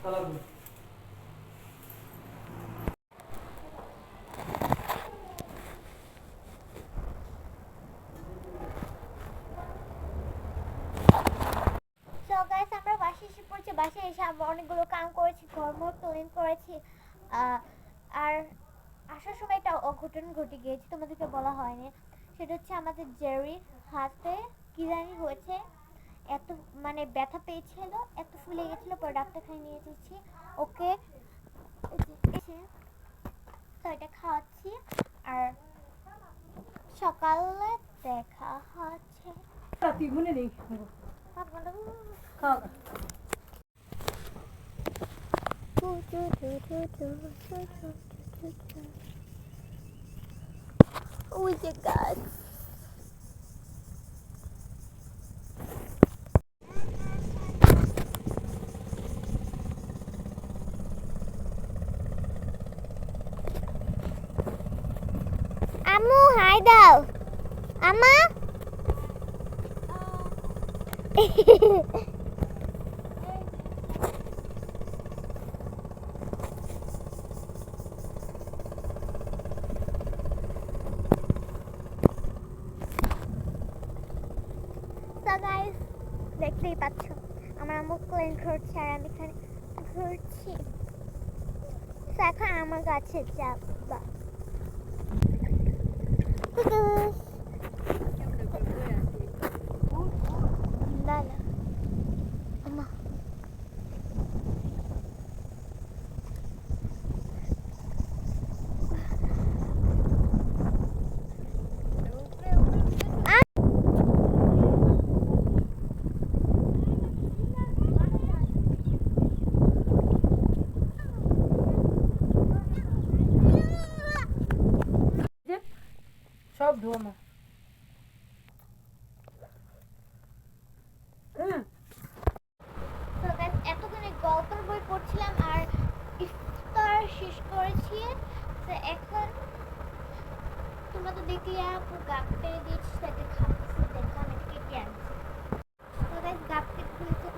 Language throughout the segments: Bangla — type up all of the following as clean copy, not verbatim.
আমরা বাসায় এসে পড়ছি। বাসায় এসে আমরা অনেকগুলো কাম করেছি, ঘরমোর ক্লিন করেছি। আর আসার সময় একটা অঘটন ঘটে গিয়েছে, তোমাদেরকে বলা হয়নি। সেটা হচ্ছে আমাদের জেরির হাতে কি জানি হয়েছে, এত মানে ব্যথা পেয়েছিল, এত ফুলে গেছিলো, পরে ডাক্তারখানে নিয়ে এসেছি ওকে। তো এটা খাওয়াচ্ছি। আর সকালে দেখা হচ্ছে। ওই যে গাছ। আম্মু হাই দাও। আম্মা গাইস, দেখতেই পাচ্ছ আমার আম্মু ক্লিন করছে আর আমি এখানে ঘুরছি। এখন আমার গাছে যাবা। লালা আম্মা সব ধোয়া। এতক্ষণে গল্পের বই পড়ছিলাম আর ইফতার শেষ করেছি। তো এখন তোমরা তো দেখলে আপু গাপ পেরে দিয়েছি, তাকে খাচ্ছি। দেখো আমি এটাকে কে আনছি। তো গাইস গাপ কেটে ফেলেছে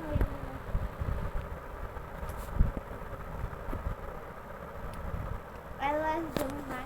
আল্লাহ জমা।